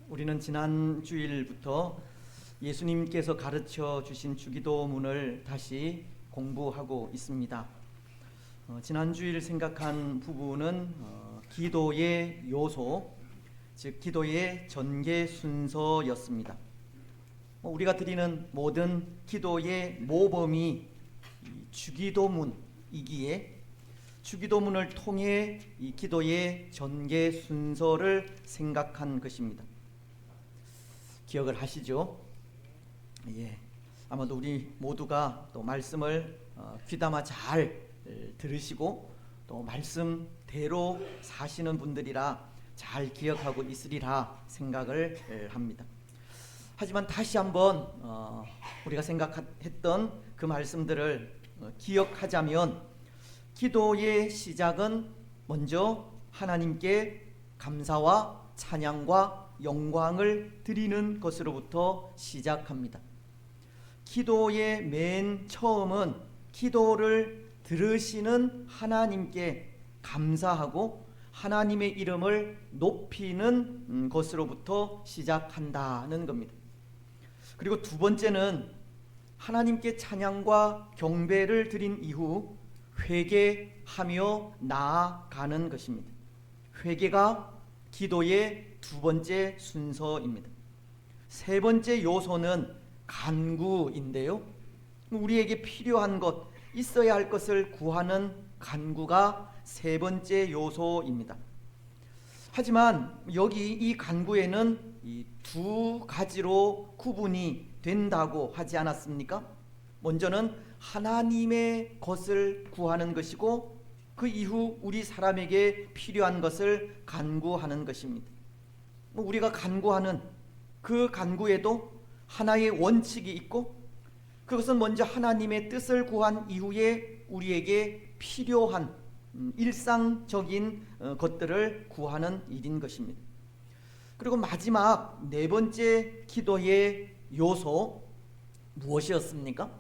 우리는 지난 주일부터 예수님께서 가르쳐 주신 주기도문을 다시 공부하고 있습니다. 지난 주일 생각한 부분은 기도의 요소, 즉 기도의 전개 순서였습니다. 우리가 드리는 모든 기도의 모범이 주기도문이기에 주기도문을 통해 이 기도의 전개 순서를 생각한 것입니다. 기억을 하시죠? 예. 아마도 우리 모두가 또 말씀을 귀담아 잘 들으시고 또 말씀대로 사시는 분들이라 잘 기억하고 있으리라 생각을 합니다. 하지만 다시 한번 우리가 생각했던 그 말씀들을 기억하자면 기도의 시작은 먼저 하나님께 감사와 찬양과 영광을 드리는 것으로부터 시작합니다. 기도의 맨 처음은 기도를 들으시는 하나님께 감사하고 하나님의 이름을 높이는 것으로부터 시작한다는 겁니다. 그리고 두 번째는 하나님께 찬양과 경배를 드린 이후 회개하며 나아가는 것입니다. 회개가 기도의 두 번째 순서입니다. 세 번째 요소는 간구인데요. 우리에게 필요한 것, 있어야 할 것을 구하는 간구가 세 번째 요소입니다. 하지만 여기 이 간구에는 이 두 가지로 구분이 된다고 하지 않았습니까? 먼저는 하나님의 것을 구하는 것이고 그 이후 우리 사람에게 필요한 것을 간구하는 것입니다. 우리가 간구하는 그 간구에도 하나의 원칙이 있고 그것은 먼저 하나님의 뜻을 구한 이후에 우리에게 필요한 일상적인 것들을 구하는 일인 것입니다. 그리고 마지막 네 번째 기도의 요소 무엇이었습니까?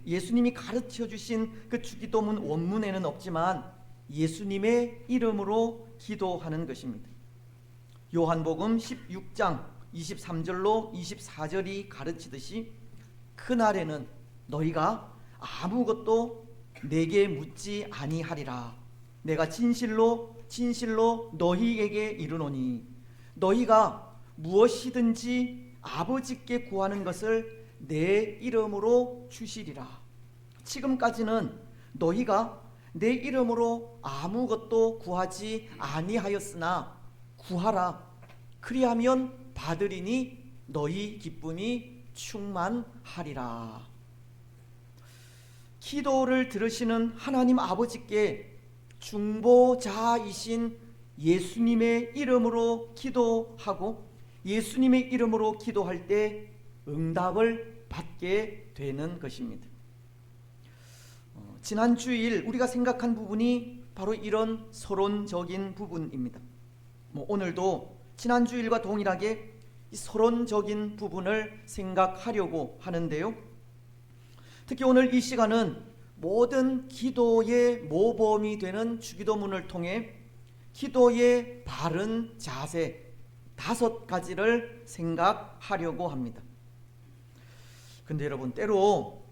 예수님이 가르쳐 주신 그 주기도문 원문에는 없지만 예수님의 이름으로 기도하는 것입니다. 요한복음 16장 23절로 24절이 가르치듯이 그날에는 너희가 아무것도 내게 묻지 아니하리라. 내가 진실로 너희에게 이르노니 너희가 무엇이든지 아버지께 구하는 것을 내 이름으로 주시리라. 지금까지는 너희가 내 이름으로 아무것도 구하지 아니하였으나 구하라. 그리하면 받으리니 너희 기쁨이 충만하리라. 기도를 들으시는 하나님 아버지께 중보자이신 예수님의 이름으로 기도하고 예수님의 이름으로 기도할 때 응답을 받게 되는 것입니다. 지난 주일 우리가 생각한 부분이 바로 이런 서론적인 부분입니다. 오늘도 지난 주일과 동일하게 이 서론적인 부분을 생각하려고 하는데요. 특히 오늘 이 시간은 모든 기도의 모범이 되는 주기도문을 통해 기도의 바른 자세 5가지를 생각하려고 합니다. 근데 여러분, 때로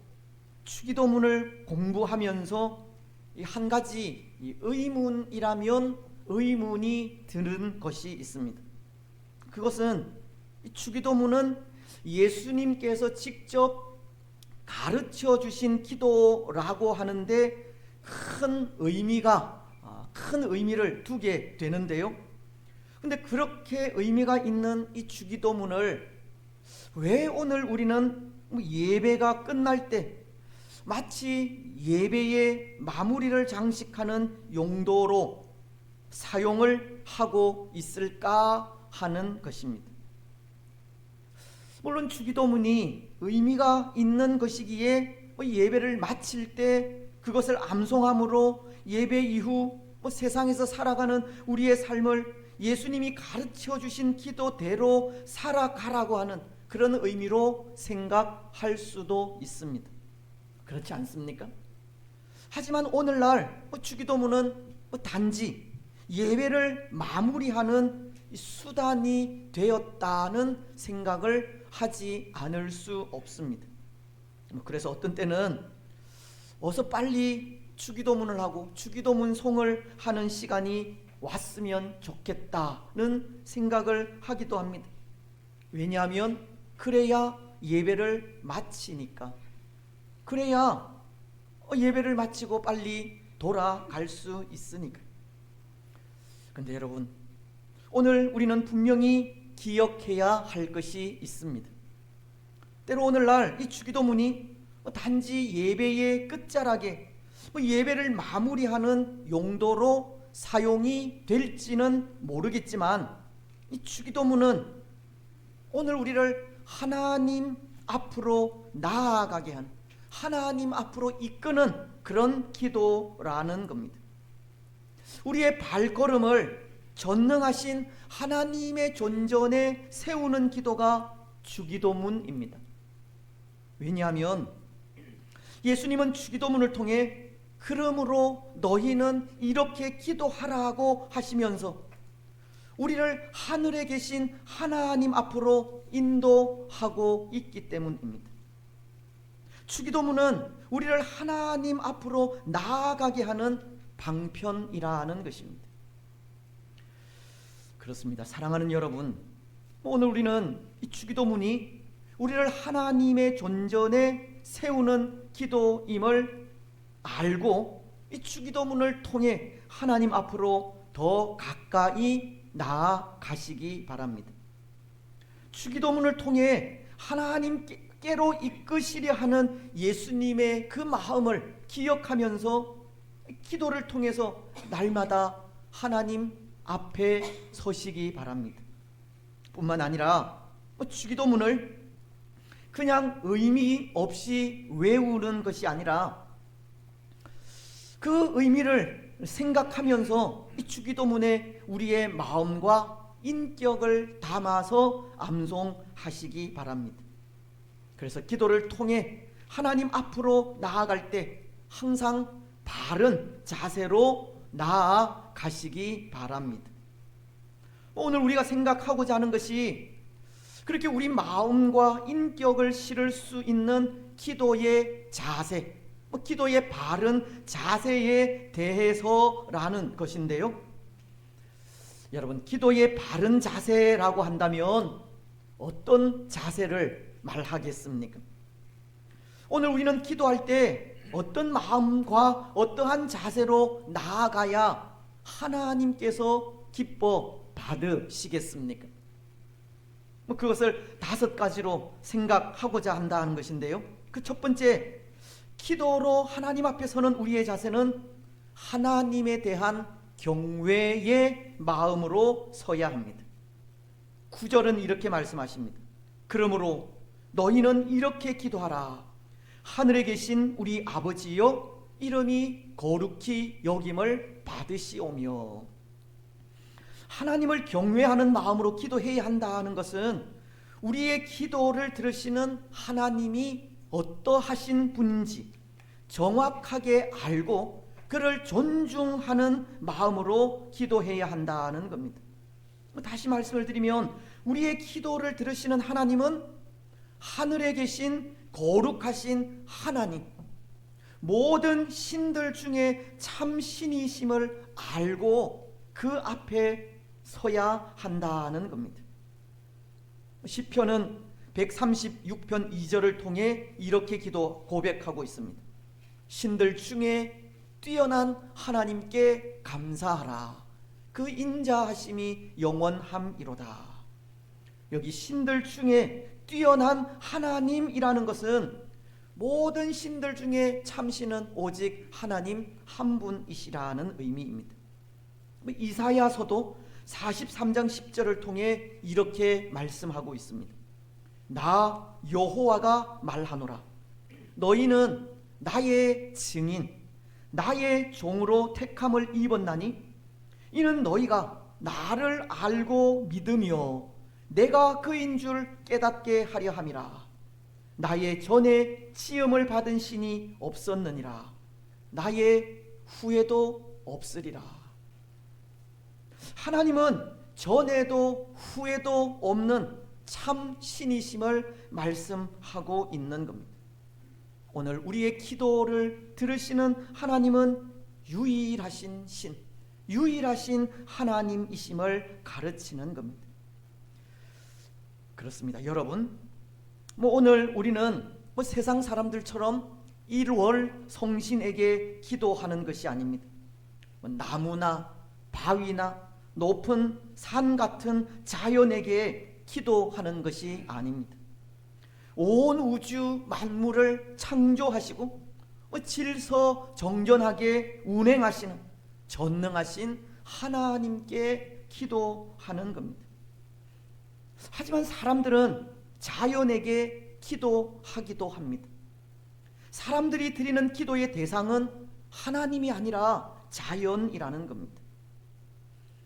주기도문을 공부하면서 이 한 가지 의문이라면 의문이 드는 것이 있습니다. 그것은 이 주기도문은 예수님께서 직접 가르쳐 주신 기도라고 하는데 큰 의미를 두게 되는데요. 근데 그렇게 의미가 있는 이 주기도문을 왜 오늘 우리는 예배가 끝날 때 마치 예배의 마무리를 장식하는 용도로 사용을 하고 있을까 하는 것입니다. 물론 주기도문이 의미가 있는 것이기에 예배를 마칠 때 그것을 암송함으로 예배 이후 세상에서 살아가는 우리의 삶을 예수님이 가르쳐 주신 기도대로 살아가라고 하는 그런 의미로 생각할 수도 있습니다. 그렇지 않습니까? 하지만 오늘날 주기도문은 단지 예배를 마무리하는 수단이 되었다는 생각을 하지 않을 수 없습니다. 그래서 어떤 때는 어서 빨리 주기도문을 하고 주기도문송을 하는 시간이 왔으면 좋겠다는 생각을 하기도 합니다. 왜냐하면 그래야 예배를 마치니까, 그래야 예배를 마치고 빨리 돌아갈 수 있으니까. 그런데 여러분, 오늘 우리는 분명히 기억해야 할 것이 있습니다. 때로 오늘날 이 주기도문이 단지 예배의 끝자락에 예배를 마무리하는 용도로 사용이 될지는 모르겠지만, 이 주기도문은 오늘 우리를 하나님 앞으로 나아가게 하는, 하나님 앞으로 이끄는 그런 기도라는 겁니다. 우리의 발걸음을 전능하신 하나님의 존전에 세우는 기도가 주기도문입니다. 왜냐하면 예수님은 주기도문을 통해 그러므로 너희는 이렇게 기도하라고 하시면서 우리를 하늘에 계신 하나님 앞으로 인도하고 있기 때문입니다. 주기도문은 우리를 하나님 앞으로 나아가게 하는 방편이라는 것입니다. 그렇습니다. 사랑하는 여러분, 오늘 우리는 이 주기도문이 우리를 하나님의 존전에 세우는 기도임을 알고 이 주기도문을 통해 하나님 앞으로 더 가까이 나아가시기 바랍니다. 주기도문을 통해 하나님께로 이끄시려 하는 예수님의 그 마음을 기억하면서 기도를 통해서 날마다 하나님 앞에 서시기 바랍니다. 뿐만 아니라 주기도문을 그냥 의미 없이 외우는 것이 아니라 그 의미를 생각하면서 이 주기도문에 우리의 마음과 인격을 담아서 암송하시기 바랍니다. 그래서 기도를 통해 하나님 앞으로 나아갈 때 항상 바른 자세로 나아가시기 바랍니다. 오늘 우리가 생각하고자 하는 것이 그렇게 우리 마음과 인격을 실을 수 있는 기도의 자세, 기도의 바른 자세에 대해서라는 것인데요. 여러분, 기도의 바른 자세라고 한다면 어떤 자세를 말하겠습니까? 오늘 우리는 기도할 때 어떤 마음과 어떠한 자세로 나아가야 하나님께서 기뻐 받으시겠습니까? 그것을 5가지로 생각하고자 한다는 것인데요. 그 첫 번째, 기도로 하나님 앞에 서는 우리의 자세는 하나님에 대한 경외의 마음으로 서야 합니다. 9절은 이렇게 말씀하십니다. 그러므로 너희는 이렇게 기도하라. 하늘에 계신 우리 아버지여, 이름이 거룩히 여김을 받으시오며. 하나님을 경외하는 마음으로 기도해야 한다는 것은 우리의 기도를 들으시는 하나님이 어떠하신 분인지 정확하게 알고 그를 존중하는 마음으로 기도해야 한다는 겁니다. 다시 말씀을 드리면 우리의 기도를 들으시는 하나님은 하늘에 계신 거룩하신 하나님, 모든 신들 중에 참 신이심을 알고 그 앞에 서야 한다는 겁니다. 시편은 136편 2절을 통해 이렇게 고백하고 있습니다. 신들 중에 뛰어난 하나님께 감사하라. 그 인자하심이 영원함이로다. 여기 신들 중에 뛰어난 하나님이라는 것은 모든 신들 중에 참신은 오직 하나님 한 분이시라는 의미입니다. 이사야서도 43장 10절을 통해 이렇게 말씀하고 있습니다. 나 여호와가 말하노라. 너희는 나의 증인, 나의 종으로 택함을 입었나니 이는 너희가 나를 알고 믿으며 내가 그인 줄 깨닫게 하려 함이라. 나의 전에 시험을 받은 신이 없었느니라. 나의 후에도 없으리라. 하나님은 전에도 후에도 없는 참 신이심을 말씀하고 있는 겁니다. 오늘 우리의 기도를 들으시는 하나님은 유일하신 신, 유일하신 하나님이심을 가르치는 겁니다. 그렇습니다. 여러분, 오늘 우리는 세상 사람들처럼 1월 성신에게 기도하는 것이 아닙니다. 나무나 바위나 높은 산 같은 자연에게 기도하는 것이 아닙니다. 온 우주 만물을 창조하시고 질서 정전하게 운행하시는 전능하신 하나님께 기도하는 겁니다. 하지만 사람들은 자연에게 기도하기도 합니다. 사람들이 드리는 기도의 대상은 하나님이 아니라 자연이라는 겁니다.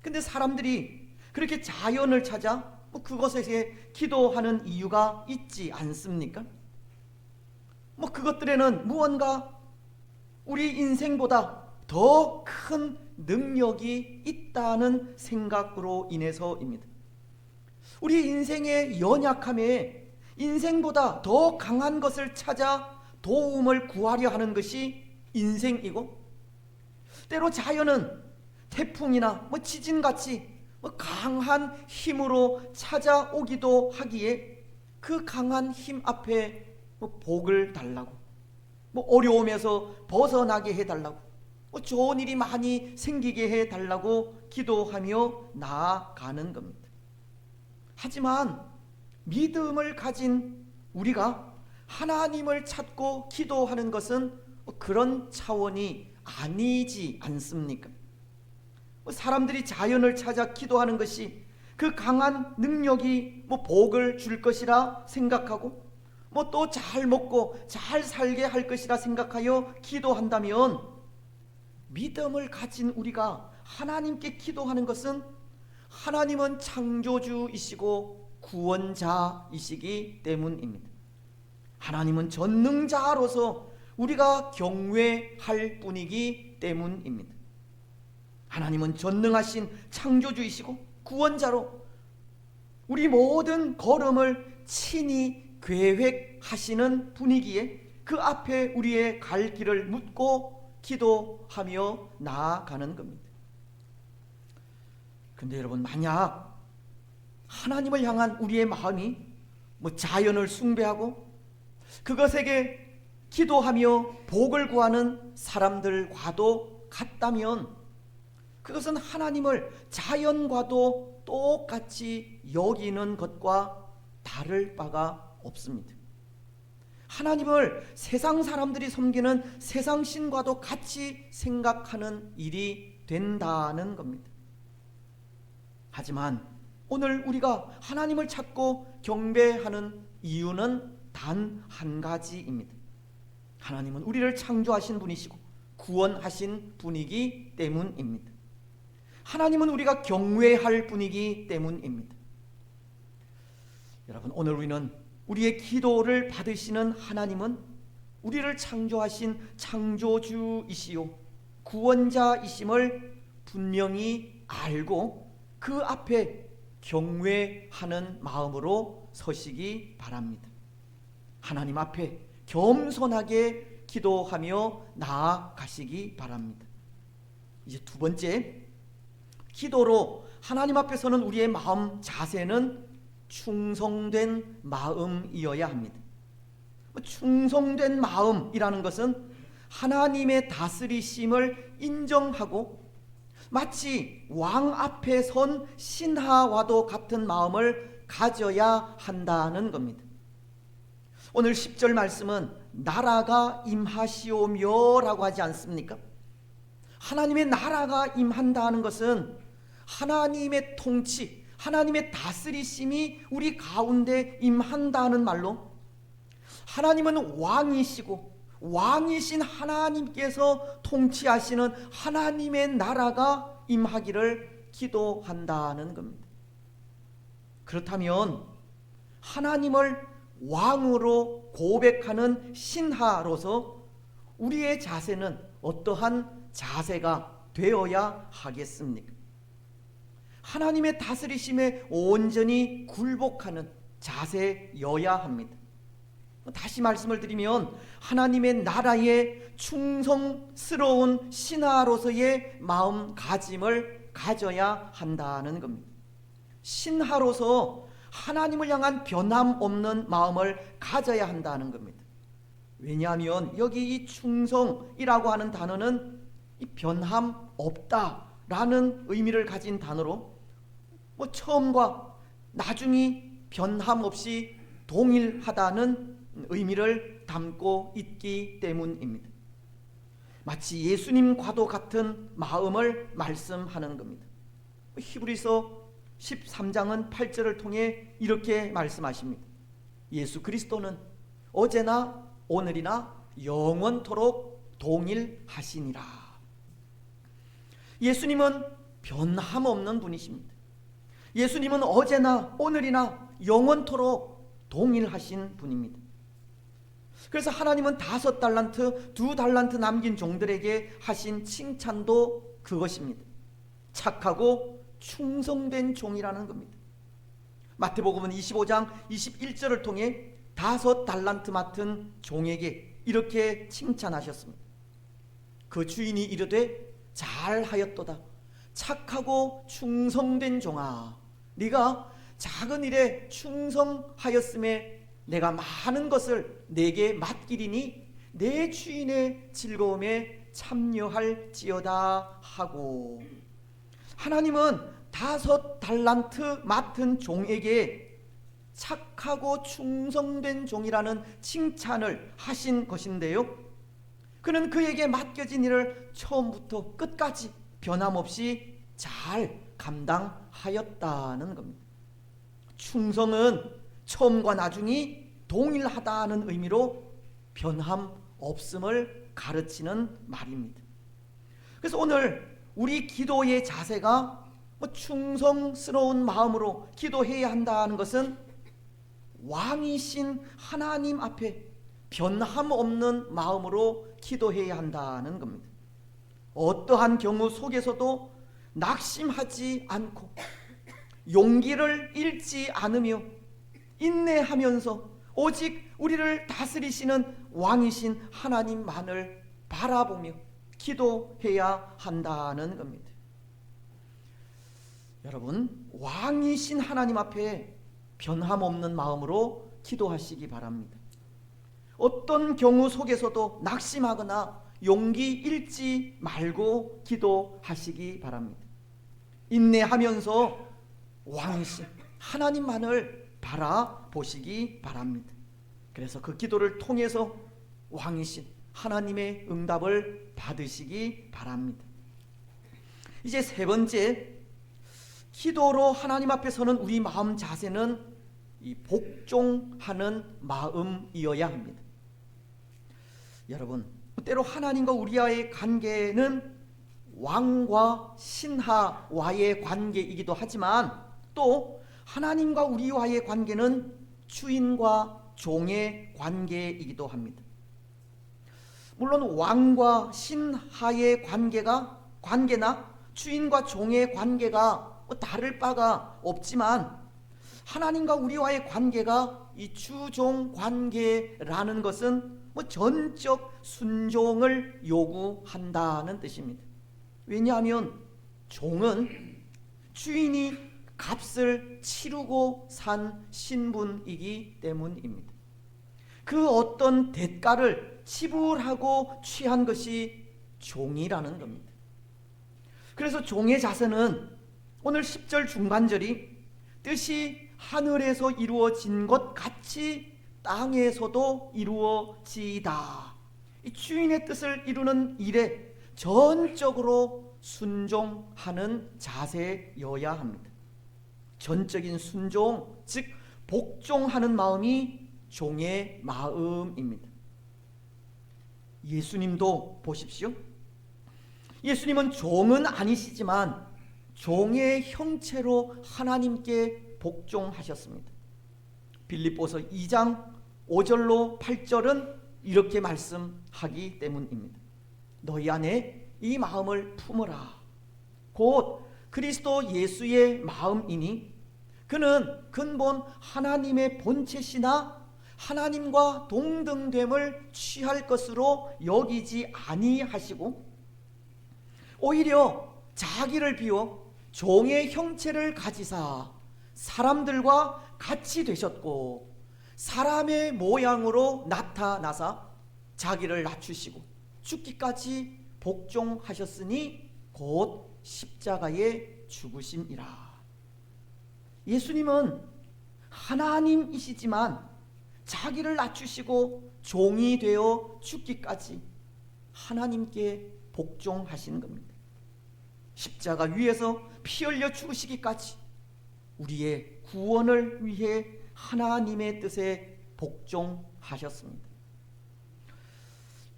근데 사람들이 그렇게 자연을 찾아 그것에 기도하는 이유가 있지 않습니까? 그것들에는 무언가 우리 인생보다 더 큰 능력이 있다는 생각으로 인해서입니다. 우리 인생의 연약함에 인생보다 더 강한 것을 찾아 도움을 구하려 하는 것이 인생이고, 때로 자연은 태풍이나 지진같이 강한 힘으로 찾아오기도 하기에 그 강한 힘 앞에 복을 달라고, 어려움에서 벗어나게 해달라고, 좋은 일이 많이 생기게 해달라고 기도하며 나아가는 겁니다. 하지만 믿음을 가진 우리가 하나님을 찾고 기도하는 것은 그런 차원이 아니지 않습니까? 사람들이 자연을 찾아 기도하는 것이 그 강한 능력이 복을 줄 것이라 생각하고 또 잘 먹고 잘 살게 할 것이라 생각하여 기도한다면, 믿음을 가진 우리가 하나님께 기도하는 것은 하나님은 창조주이시고 구원자이시기 때문입니다. 하나님은 전능자로서 우리가 경외할 뿐이기 때문입니다. 하나님은 전능하신 창조주이시고 구원자로 우리 모든 걸음을 친히 계획하시는 분이기에 그 앞에 우리의 갈 길을 묻고 기도하며 나아가는 겁니다. 그런데 여러분, 만약 하나님을 향한 우리의 마음이 자연을 숭배하고 그것에게 기도하며 복을 구하는 사람들과도 같다면, 그것은 하나님을 자연과도 똑같이 여기는 것과 다를 바가 없습니다. 하나님을 세상 사람들이 섬기는 세상 신과도 같이 생각하는 일이 된다는 겁니다. 하지만 오늘 우리가 하나님을 찾고 경배하는 이유는 단 한 가지입니다. 하나님은 우리를 창조하신 분이시고 구원하신 분이기 때문입니다. 하나님은 우리가 경외할 분이기 때문입니다. 여러분, 오늘 우리는 우리의 기도를 받으시는 하나님은 우리를 창조하신 창조주이시요 구원자이심을 분명히 알고 그 앞에 경외하는 마음으로 서시기 바랍니다. 하나님 앞에 겸손하게 기도하며 나아가시기 바랍니다. 이제 두 번째, 기도로 하나님 앞에 서는 우리의 마음 자세는 충성된 마음이어야 합니다. 충성된 마음이라는 것은 하나님의 다스리심을 인정하고 마치 왕 앞에 선 신하와도 같은 마음을 가져야 한다는 겁니다. 오늘 10절 말씀은 나라가 임하시오며 라고 하지 않습니까? 하나님의 나라가 임한다는 것은 하나님의 통치, 하나님의 다스리심이 우리 가운데 임한다는 말로, 하나님은 왕이시고 왕이신 하나님께서 통치하시는 하나님의 나라가 임하기를 기도한다는 겁니다. 그렇다면 하나님을 왕으로 고백하는 신하로서 우리의 자세는 어떠한 자세가 되어야 하겠습니까? 하나님의 다스리심에 온전히 굴복하는 자세여야 합니다. 다시 말씀을 드리면 하나님의 나라에 충성스러운 신하로서의 마음가짐을 가져야 한다는 겁니다. 신하로서 하나님을 향한 변함없는 마음을 가져야 한다는 겁니다. 왜냐하면 여기 이 충성이라고 하는 단어는 이 변함없다라는 의미를 가진 단어로 처음과 나중이 변함없이 동일하다는 의미를 담고 있기 때문입니다. 마치 예수님과도 같은 마음을 말씀하는 겁니다. 히브리서 13장은 8절을 통해 이렇게 말씀하십니다. 예수 그리스도는 어제나 오늘이나 영원토록 동일하시니라. 예수님은 변함없는 분이십니다. 예수님은 어제나 오늘이나 영원토록 동일하신 분입니다. 그래서 하나님은 5달란트, 2달란트 남긴 종들에게 하신 칭찬도 그것입니다. 착하고 충성된 종이라는 겁니다. 마태복음은 25장 21절을 통해 5달란트 맡은 종에게 이렇게 칭찬하셨습니다. 그 주인이 이르되 잘하였도다. 착하고 충성된 종아, 네가 작은 일에 충성하였음에 내가 많은 것을 내게 맡기리니 내 주인의 즐거움에 참여할지어다 하고, 하나님은 5달란트 맡은 종에게 착하고 충성된 종이라는 칭찬을 하신 것인데요, 그는 그에게 맡겨진 일을 처음부터 끝까지 변함없이 잘 감당하였다는 겁니다. 충성은 처음과 나중이 동일하다는 의미로 변함없음을 가르치는 말입니다. 그래서 오늘 우리 기도의 자세가 충성스러운 마음으로 기도해야 한다는 것은 왕이신 하나님 앞에 변함없는 마음으로 기도해야 한다는 겁니다. 어떠한 경우 속에서도 낙심하지 않고 용기를 잃지 않으며 인내하면서 오직 우리를 다스리시는 왕이신 하나님만을 바라보며 기도해야 한다는 겁니다. 여러분, 왕이신 하나님 앞에 변함없는 마음으로 기도하시기 바랍니다. 어떤 경우 속에서도 낙심하거나 용기 잃지 말고 기도하시기 바랍니다. 인내하면서 왕이신 하나님만을 바라보시기 바랍니다. 그래서 그 기도를 통해서 왕이신 하나님의 응답을 받으시기 바랍니다. 이제 세 번째, 기도로 하나님 앞에 서는 우리 마음 자세는 이 복종하는 마음이어야 합니다. 여러분, 때로 하나님과 우리와의 관계는 왕과 신하와의 관계이기도 하지만 또 하나님과 우리와의 관계는 주인과 종의 관계이기도 합니다. 물론 왕과 신하의 관계나 주인과 종의 관계가 다를 바가 없지만 하나님과 우리와의 관계가 이 주종 관계라는 것은 전적 순종을 요구한다는 뜻입니다. 왜냐하면 종은 주인이 값을 치르고 산 신분이기 때문입니다. 그 어떤 대가를 지불하고 취한 것이 종이라는 겁니다. 그래서 종의 자세는 오늘 10절 중반절이 뜻이 하늘에서 이루어진 것 같이 땅에서도 이루어지이다. 이 주인의 뜻을 이루는 일에 전적으로 순종하는 자세여야 합니다. 전적인 순종, 즉 복종하는 마음이 종의 마음입니다. 예수님도 보십시오. 예수님은 종은 아니시지만 종의 형체로 하나님께 복종하셨습니다. 빌립보서 2장 5절로 8절은 이렇게 말씀하기 때문입니다. 너희 안에 이 마음을 품으라. 곧 그리스도 예수의 마음이니 그는 근본 하나님의 본체시나 하나님과 동등됨을 취할 것으로 여기지 아니하시고 오히려 자기를 비워 종의 형체를 가지사 사람들과 같이 되셨고 사람의 모양으로 나타나사 자기를 낮추시고 죽기까지 복종하셨으니 곧 십자가에 죽으심이라. 예수님은 하나님이시지만 자기를 낮추시고 종이 되어 죽기까지 하나님께 복종하신 겁니다. 십자가 위에서 피 흘려 죽으시기까지 우리의 구원을 위해 하나님의 뜻에 복종하셨습니다.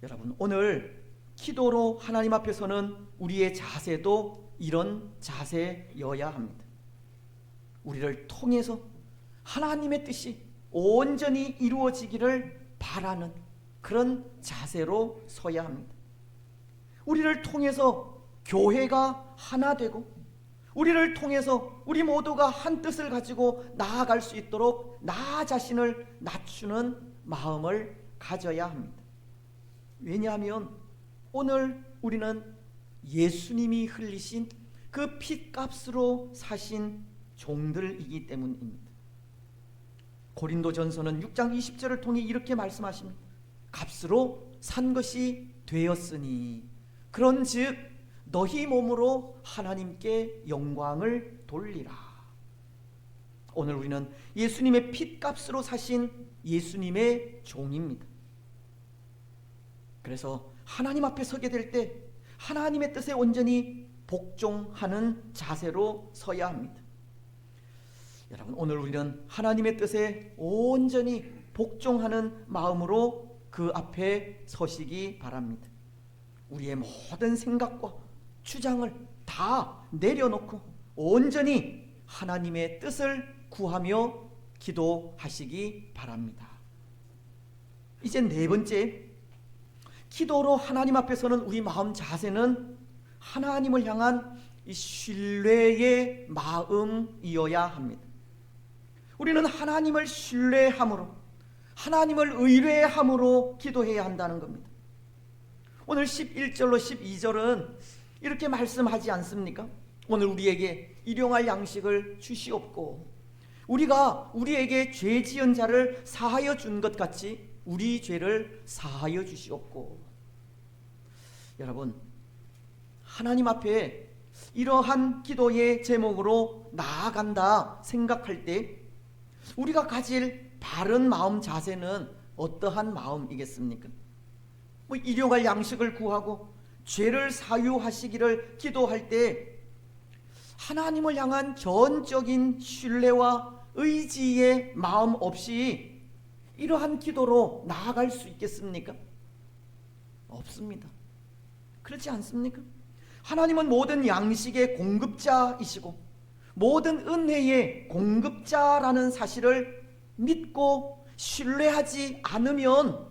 여러분, 오늘 기도로 하나님 앞에 서는 우리의 자세도 이런 자세여야 합니다. 우리를 통해서 하나님의 뜻이 온전히 이루어지기를 바라는 그런 자세로 서야 합니다. 우리를 통해서 교회가 하나 되고 우리를 통해서 우리 모두가 한 뜻을 가지고 나아갈 수 있도록 나 자신을 낮추는 마음을 가져야 합니다. 왜냐하면 오늘 우리는 예수님이 흘리신 그 핏값으로 사신 종들이기 때문입니다. 고린도전서는 6장 20절을 통해 이렇게 말씀하십니다. 값으로 산 것이 되었으니 그런즉 너희 몸으로 하나님께 영광을 돌리라. 오늘 우리는 예수님의 핏값으로 사신 예수님의 종입니다. 그래서 하나님 앞에 서게 될 때 하나님의 뜻에 온전히 복종하는 자세로 서야 합니다. 여러분, 오늘 우리는 하나님의 뜻에 온전히 복종하는 마음으로 그 앞에 서시기 바랍니다. 우리의 모든 생각과 주장을 다 내려놓고 온전히 하나님의 뜻을 구하며 기도하시기 바랍니다. 이제 네 번째, 기도로 하나님 앞에 서는 우리 마음 자세는 하나님을 향한 이 신뢰의 마음이어야 합니다. 우리는 하나님을 신뢰함으로, 하나님을 의뢰함으로 기도해야 한다는 겁니다. 오늘 11절로 12절은 이렇게 말씀하지 않습니까? 오늘 우리에게 일용할 양식을 주시옵고 우리가 우리에게 죄 지은 자를 사하여 준 것 같이 우리 죄를 사하여 주시옵고. 여러분, 하나님 앞에 이러한 기도의 제목으로 나아간다 생각할 때 우리가 가질 바른 마음 자세는 어떠한 마음이겠습니까? 일용할 양식을 구하고 죄를 사유하시기를 기도할 때 하나님을 향한 전적인 신뢰와 의지의 마음 없이 이러한 기도로 나아갈 수 있겠습니까? 없습니다. 그렇지 않습니까? 하나님은 모든 양식의 공급자이시고 모든 은혜의 공급자라는 사실을 믿고 신뢰하지 않으면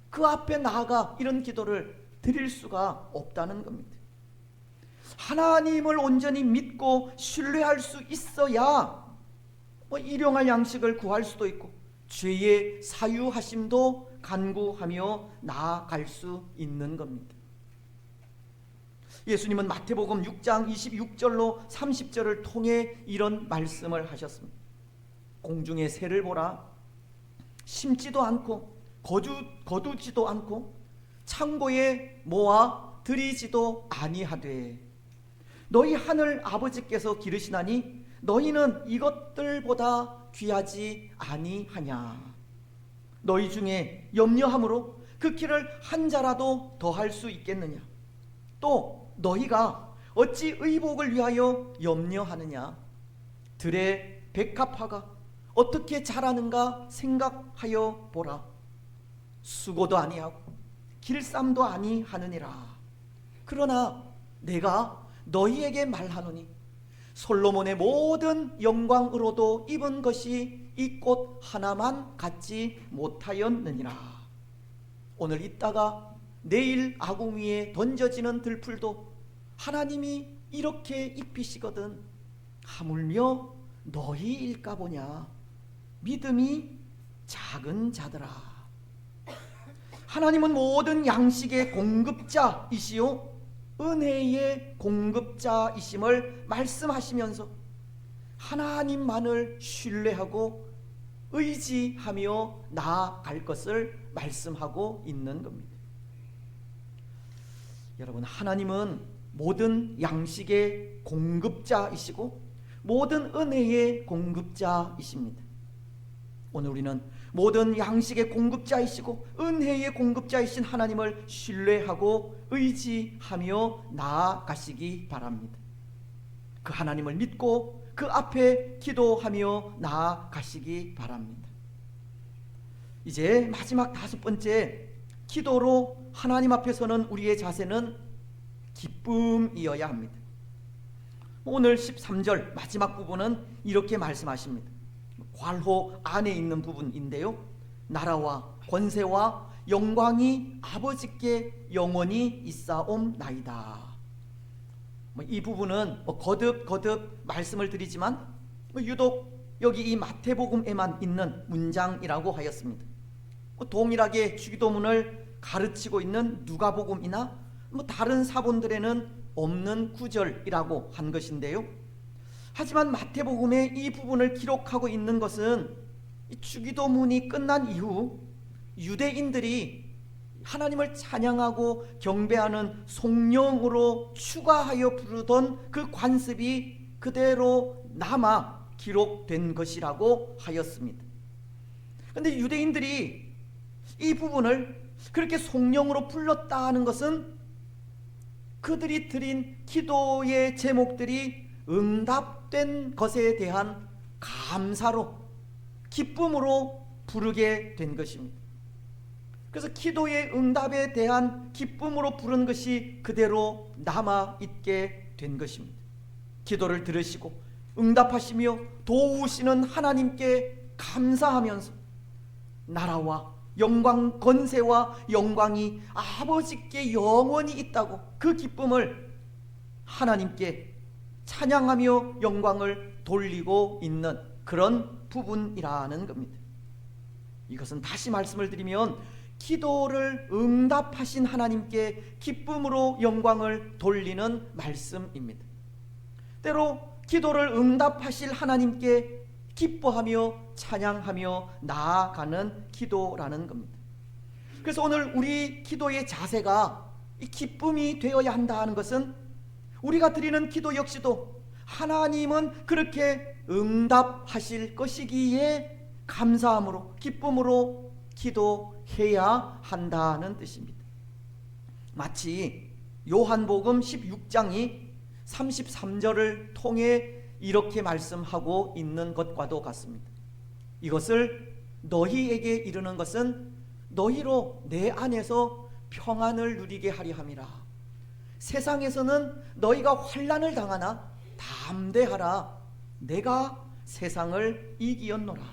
그 앞에 나아가 이런 기도를 드릴 수가 없다는 겁니다. 하나님을 온전히 믿고 신뢰할 수 있어야 일용할 양식을 구할 수도 있고 죄의 사유하심도 간구하며 나아갈 수 있는 겁니다. 예수님은 마태복음 6장 26절로 30절을 통해 이런 말씀을 하셨습니다. 공중의 새를 보라. 심지도 않고 거두지도 않고 창고에 모아 들이지도 아니하되 너희 하늘 아버지께서 기르시나니 너희는 이것들보다 귀하지 아니하냐. 너희 중에 염려함으로 그 키를 한 자라도 더할 수 있겠느냐. 또 너희가 어찌 의복을 위하여 염려하느냐. 들의 백합화가 어떻게 자라는가 생각하여 보라. 수고도 아니하고 길쌈도 아니하느니라. 그러나 내가 너희에게 말하노니 솔로몬의 모든 영광으로도 입은 것이 이 꽃 하나만 갖지 못하였느니라. 오늘 있다가 내일 아궁 위에 던져지는 들풀도 하나님이 이렇게 입히시거든 하물며 너희일까 보냐. 믿음이 작은 자들아. 하나님은 모든 양식의 공급자이시요 은혜의 공급자이심을 말씀하시면서 하나님만을 신뢰하고 의지하며 나아갈 것을 말씀하고 있는 겁니다. 여러분, 하나님은 모든 양식의 공급자이시고 모든 은혜의 공급자이십니다. 오늘 우리는 모든 양식의 공급자이시고 은혜의 공급자이신 하나님을 신뢰하고 의지하며 나아가시기 바랍니다. 그 하나님을 믿고 그 앞에 기도하며 나아가시기 바랍니다. 이제 마지막 5번째, 기도로 하나님 앞에 서는 우리의 자세는 기쁨이어야 합니다. 오늘 13절 마지막 부분은 이렇게 말씀하십니다. 괄호 안에 있는 부분인데요, 나라와 권세와 영광이 아버지께 영원히 있사옵나이다. 이 부분은 거듭 말씀을 드리지만 유독 여기 이 마태복음에만 있는 문장이라고 하였습니다. 동일하게 주기도문을 가르치고 있는 누가복음이나 다른 사본들에는 없는 구절이라고 한 것인데요, 하지만 마태복음에 이 부분을 기록하고 있는 것은 주기도문이 끝난 이후 유대인들이 하나님을 찬양하고 경배하는 송령으로 추가하여 부르던 그 관습이 그대로 남아 기록된 것이라고 하였습니다. 그런데 유대인들이 이 부분을 그렇게 송령으로 불렀다는 것은 그들이 드린 기도의 제목들이 응답된 것에 대한 감사로, 기쁨으로 부르게 된 것입니다. 그래서 기도의 응답에 대한 기쁨으로 부른 것이 그대로 남아있게 된 것입니다. 기도를 들으시고 응답하시며 도우시는 하나님께 감사하면서 나라와 영광, 권세와 영광이 아버지께 영원히 있다고 그 기쁨을 하나님께 찬양하며 영광을 돌리고 있는 그런 부분이라는 겁니다. 이것은 다시 말씀을 드리면 기도를 응답하신 하나님께 기쁨으로 영광을 돌리는 말씀입니다. 때로 기도를 응답하실 하나님께 기뻐하며 찬양하며 나아가는 기도라는 겁니다. 그래서 오늘 우리 기도의 자세가 이 기쁨이 되어야 한다는 것은 우리가 드리는 기도 역시도 하나님은 그렇게 응답하실 것이기에 감사함으로 기쁨으로 기도해야 한다는 뜻입니다. 마치 요한복음 16장이 33절을 통해 이렇게 말씀하고 있는 것과도 같습니다. 이것을 너희에게 이르는 것은 너희로 내 안에서 평안을 누리게 하려 함이라. 세상에서는 너희가 환난을 당하나 담대하라. 내가 세상을 이기었노라.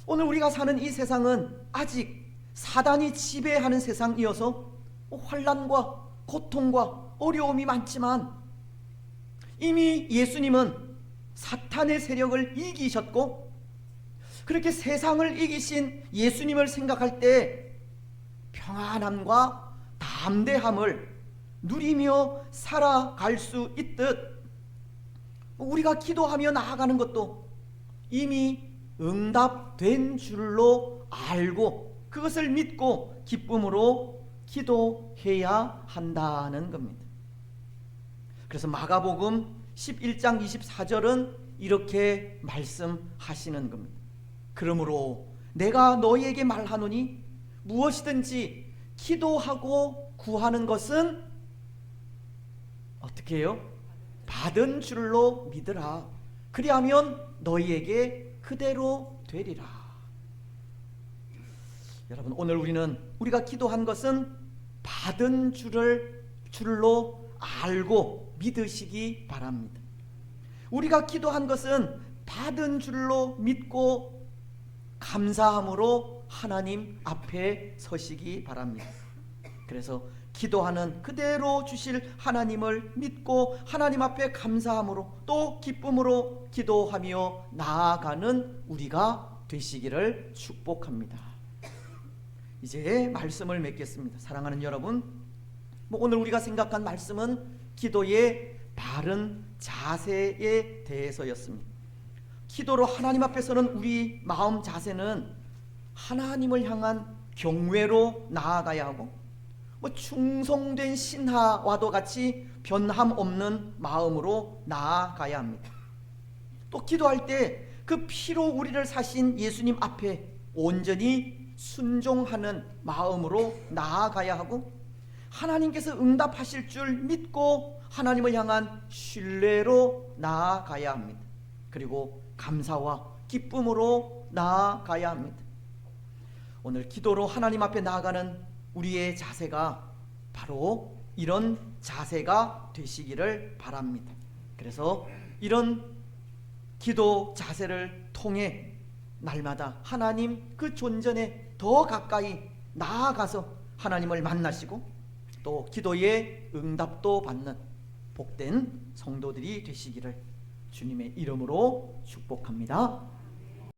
오늘 우리가 사는 이 세상은 아직 사단이 지배하는 세상이어서 환난과 고통과 어려움이 많지만 이미 예수님은 사탄의 세력을 이기셨고, 그렇게 세상을 이기신 예수님을 생각할 때 평안함과 담대함을 누리며 살아갈 수 있듯 우리가 기도하며 나아가는 것도 이미 응답된 줄로 알고 그것을 믿고 기쁨으로 기도해야 한다는 겁니다. 그래서 마가복음 11장 24절은 이렇게 말씀하시는 겁니다. 그러므로 내가 너희에게 말하노니 무엇이든지 기도하고 구하는 것은 어떻게 해요? 받은 줄로 믿으라. 그리하면 너희에게 그대로 되리라. 여러분, 오늘 우리가 기도한 것은 받은 줄로 알고 믿으시기 바랍니다. 우리가 기도한 것은 받은 줄로 믿고 감사함으로 하나님 앞에 서시기 바랍니다. 그래서 기도하는 그대로 주실 하나님을 믿고 하나님 앞에 감사함으로 또 기쁨으로 기도하며 나아가는 우리가 되시기를 축복합니다. 이제 말씀을 맺겠습니다. 사랑하는 여러분, 오늘 우리가 생각한 말씀은 기도의 바른 자세에 대해서였습니다. 기도로 하나님 앞에서는 우리 마음 자세는 하나님을 향한 경외로 나아가야 하고 충성된 신하와도 같이 변함없는 마음으로 나아가야 합니다. 또 기도할 때 그 피로 우리를 사신 예수님 앞에 온전히 순종하는 마음으로 나아가야 하고 하나님께서 응답하실 줄 믿고 하나님을 향한 신뢰로 나아가야 합니다. 그리고 감사와 기쁨으로 나아가야 합니다. 오늘 기도로 하나님 앞에 나아가는 우리의 자세가 바로 이런 자세가 되시기를 바랍니다. 그래서 이런 기도 자세를 통해 날마다 하나님 그 존전에 더 가까이 나아가서 하나님을 만나시고 또 기도의 응답도 받는 복된 성도들이 되시기를 주님의 이름으로 축복합니다.